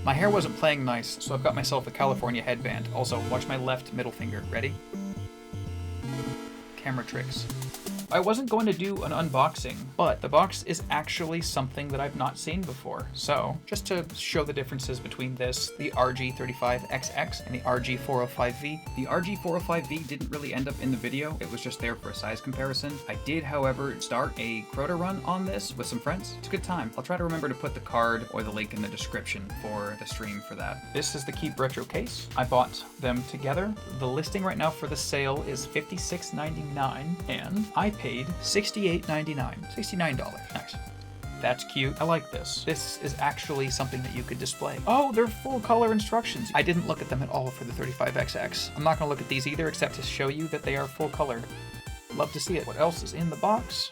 My hair wasn't playing nice, so I've got myself a California headband. Also, watch my left middle finger. Ready? Camera tricks. I wasn't going to do an unboxing, but the box is actually something that I've not seen before. So, just to show the differences between this, the RG35XX and the RG405V. The RG405V didn't really end up in the video, it was just there for a size comparison. I did, however, start a Crota run on this with some friends. It's a good time. I'll try to remember to put the card or the link in the description for the stream for that. This is the Keep Retro case. I bought them together. The listing right now for the sale is $56.99, and I paid $68.99. $69. Nice. That's cute. I like this. This is actually something that you could display. Oh, they're full color instructions. I didn't look at them at all for the 35XX. I'm not gonna look at these either, except to show you that they are full color. Love to see it. What else is in the box?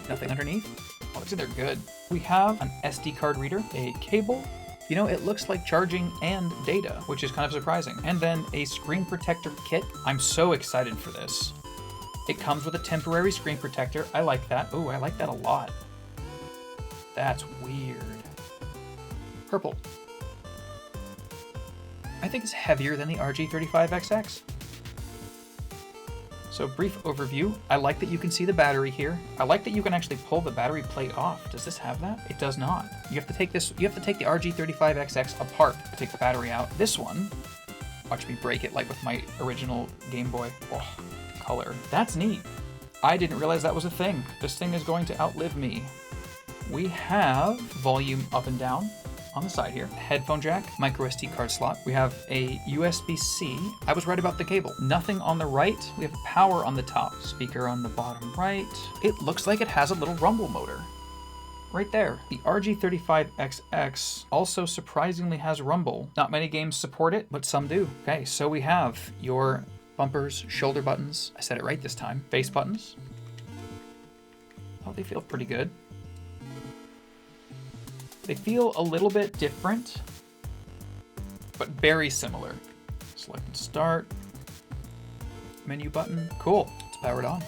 Nothing underneath? Oh, it's in there good. We have an SD card reader, a cable. You know, it looks like charging and data, which is kind of surprising. And then a screen protector kit. I'm so excited for this. It comes with a temporary screen protector. I like that. Ooh, I like that a lot. That's weird. Purple. I think it's heavier than the RG35XX. So brief overview. I like that you can see the battery here. I like that you can actually pull the battery plate off. Does this have that? It does not. You have to take this, you have to take the RG35XX apart to take the battery out. This one, watch me break it like with my original Game Boy. Oh. Color. That's neat. I didn't realize that was a thing. This thing is going to outlive me. We have volume up and down on the side here. Headphone jack, micro SD card slot. We have a USB-C. I was right about the cable. Nothing on the right. We have power on the top. Speaker on the bottom right. It looks like it has a little rumble motor. Right there. The RG35XX also surprisingly has rumble. Not many games support it, but some do. Okay, so we have your bumpers, shoulder buttons. I said it right this time. Face buttons. Oh, they feel pretty good. They feel a little bit different, but very similar. Select and start. Menu button. Cool. It's powered on.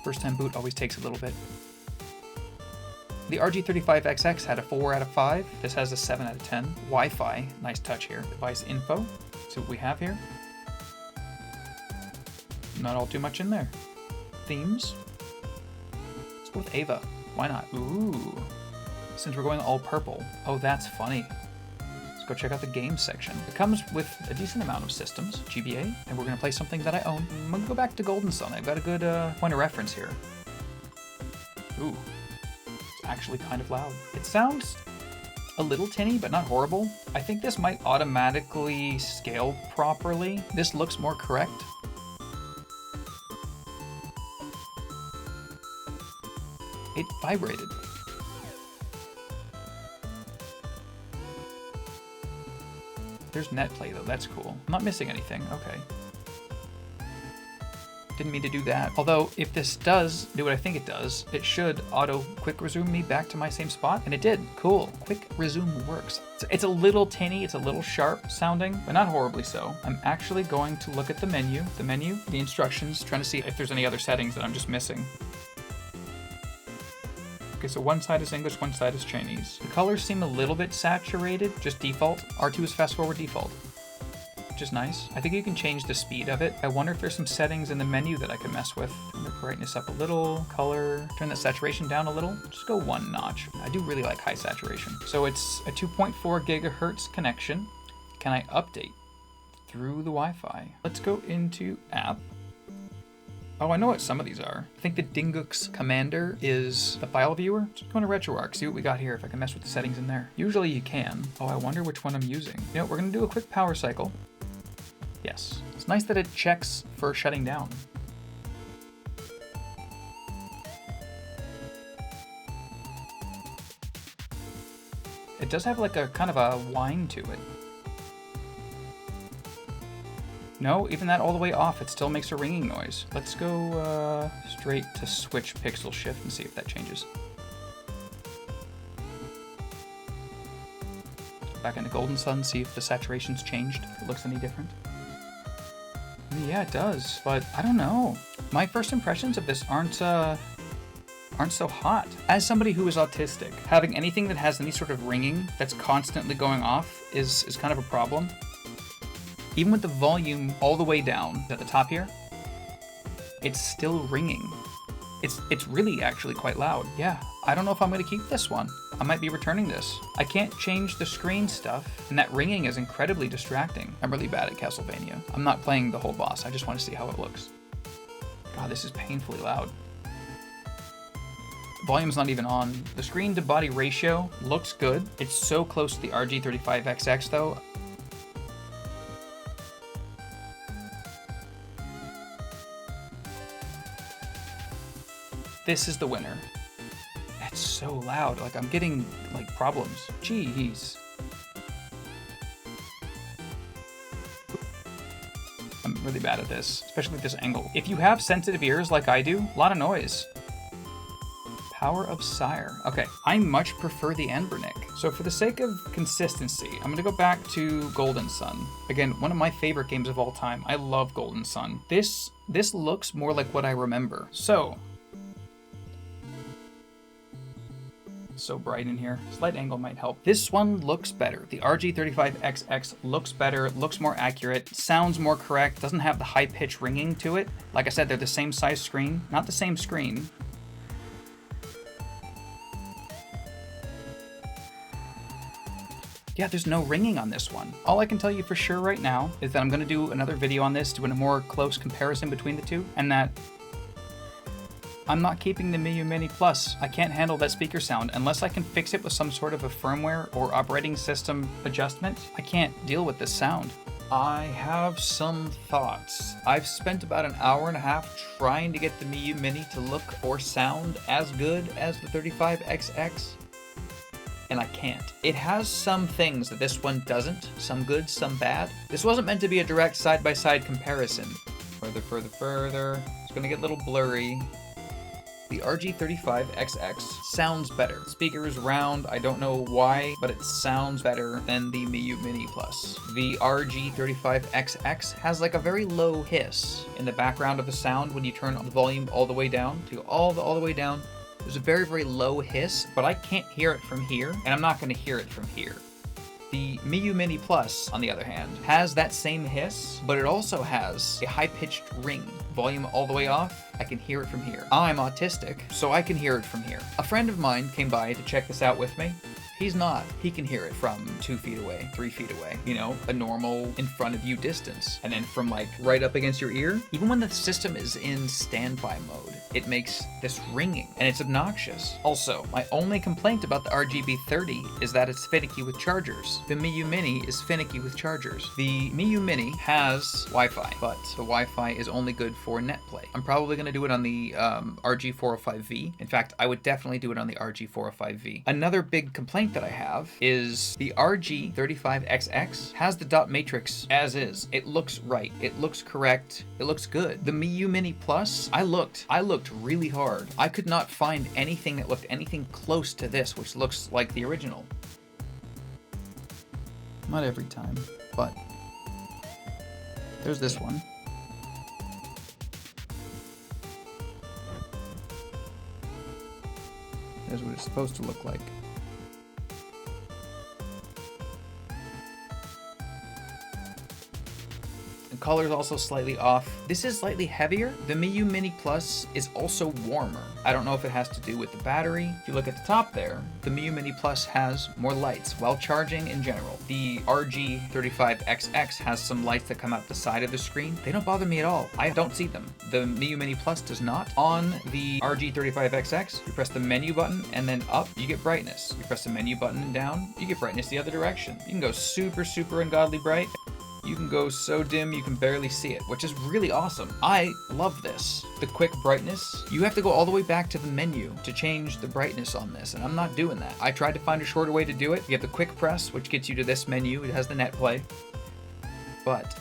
First time boot always takes a little bit. The RG35XX had a 4 out of 5. This has a 7 out of 10. Wi-Fi. Nice touch here. Device info. See what we have here. Not all too much in there. Themes. Let's go with Ava. Why not? Ooh. Since we're going all purple. Oh, that's funny. Let's go check out the games section. It comes with a decent amount of systems, GBA, and we're gonna play something that I own. I'm gonna go back to Golden Sun. I've got a good point of reference here. Ooh. It's actually kind of loud. It sounds a little tinny, but not horrible. I think this might automatically scale properly. This looks more correct. It vibrated. There's net play though, that's cool. I'm not missing anything, okay. Didn't mean to do that. Although, if this does do what I think it does, it should auto quick resume me back to my same spot, and it did. Cool. Quick resume works. It's a little tinny, it's a little sharp sounding, but not horribly so. I'm actually going to look at the menu, the instructions, trying to see if there's any other settings that I'm just missing. Okay, so one side is English, one side is Chinese. The colors seem a little bit saturated, just default. R2 is fast forward default, which is nice. I think you can change the speed of it. I wonder if there's some settings in the menu that I can mess with. Turn the brightness up a little, color, turn the saturation down a little. Just go one notch. I do really like high saturation. So it's a 2.4 gigahertz connection. Can I update through the Wi-Fi? Let's go into app. Oh, I know what some of these are. I think the Dingux Commander is the file viewer. Just go into RetroArch, see what we got here, if I can mess with the settings in there. Usually you can. Oh, I wonder which one I'm using. You know, we're gonna do a quick power cycle. Yes. It's nice that it checks for shutting down. It does have like a kind of a whine to it. No, even that all the way off, it still makes a ringing noise. Let's go straight to switch pixel shift and see if that changes. Back into Golden Sun, see if the saturation's changed, if it looks any different. Yeah, it does, but I don't know. My first impressions of this aren't aren't so hot. As somebody who is autistic, having anything that has any sort of ringing that's constantly going off is kind of a problem. Even with the volume all the way down at the top here, it's still ringing. It's really actually quite loud. Yeah, I don't know if I'm gonna keep this one. I might be returning this. I can't change the screen stuff, and that ringing is incredibly distracting. I'm really bad at Castlevania. I'm not playing the whole boss, I just want to see how it looks. God, this is painfully loud. Volume's not even on. The screen to body ratio looks good. It's so close to the RG35XX though. This is the winner. It's so loud, like I'm getting like problems. Jeez. I'm really bad at this, especially at this angle. If you have sensitive ears like I do, a lot of noise. Power of Sire. Okay, I much prefer the Anbernic. So for the sake of consistency, I'm gonna go back to Golden Sun. Again, one of my favorite games of all time. I love Golden Sun. This looks more like what I remember. So bright in here. Slight angle might help. This one looks better. The RG35XX looks better, looks more accurate, sounds more correct, doesn't have the high pitch ringing to it. Like I said, they're the same size screen, not the same screen. Yeah, there's no ringing on this one. All I can tell you for sure right now is that I'm gonna do another video on this, doing a more close comparison between the two, and that I'm not keeping the Miyoo Mini Plus. I can't handle that speaker sound unless I can fix it with some sort of a firmware or operating system adjustment. I can't deal with this sound. I have some thoughts. I've spent about an hour and a half trying to get the Miyoo Mini to look or sound as good as the 35XX, and I can't. It has some things that this one doesn't, some good, some bad. This wasn't meant to be a direct side-by-side comparison. Further. It's gonna get a little blurry. The RG35XX sounds better. Speaker is round, I don't know why, but it sounds better than the Miyoo Mini Plus. The RG35XX has like a very low hiss in the background of the sound when you turn the volume all the way down. To all the way down, there's a very, very low hiss, but I can't hear it from here, and I'm not gonna hear it from here. The Miyoo Mini Plus, on the other hand, has that same hiss, but it also has a high-pitched ring. Volume all the way off, I can hear it from here. I'm autistic, so I can hear it from here. A friend of mine came by to check this out with me. He's not. He can hear it from 2 feet away, 3 feet away. You know, a normal in front of you distance. And then from like right up against your ear, even when the system is in standby mode, it makes this ringing and it's obnoxious. Also, my only complaint about the RGB30 is that it's finicky with chargers. The Miyoo Mini is finicky with chargers. The Miyoo Mini has Wi-Fi, but the Wi-Fi is only good for NetPlay. I'm probably gonna do it on the RG405V. In fact, I would definitely do it on the RG405V. Another big complaint that I have is the RG35XX has the dot matrix as is. It looks right. It looks correct. It looks good. The Miyoo Mini Plus, I looked really hard. I could not find anything that looked anything close to this, which looks like the original. Not every time, but there's this one. There's what it's supposed to look like. The color is also slightly off. This is slightly heavier. The Miyoo Mini Plus is also warmer. I don't know if it has to do with the battery. If you look at the top there, the Miyoo Mini Plus has more lights while charging in general. The RG35XX has some lights that come out the side of the screen. They don't bother me at all. I don't see them. The Miyoo Mini Plus does not. On the RG35XX, you press the menu button and then up, you get brightness. You press the menu button and down, you get brightness the other direction. You can go super, super ungodly bright. You can go so dim you can barely see it, which is really awesome. I love this. The quick brightness, you have to go all the way back to the menu to change the brightness on this, and I'm not doing that. I tried to find a shorter way to do it. You have the quick press, which gets you to this menu. It has the NetPlay. But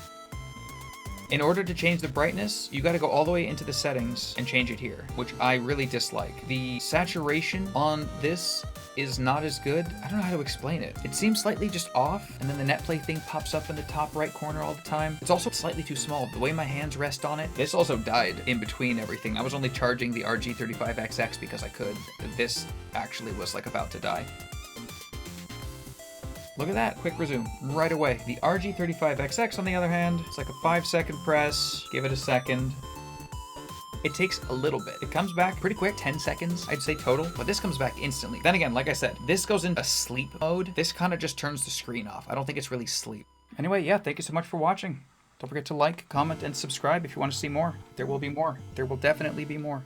in order to change the brightness, you gotta go all the way into the settings and change it here, which I really dislike. The saturation on this is not as good. I don't know how to explain it. It seems slightly just off, and then the net play thing pops up in the top right corner all the time. It's also slightly too small. The way my hands rest on it. This also died in between everything. I was only charging the RG35XX because I could. This actually was like about to die. Look at that, quick resume, right away. The RG35XX, on the other hand, it's like a 5-second press, give it a second. It takes a little bit. It comes back pretty quick, 10 seconds, I'd say total, but this comes back instantly. Then again, like I said, this goes into sleep mode. This kind of just turns the screen off. I don't think it's really sleep. Anyway, yeah, thank you so much for watching. Don't forget to like, comment, and subscribe if you want to see more. There will be more. There will definitely be more.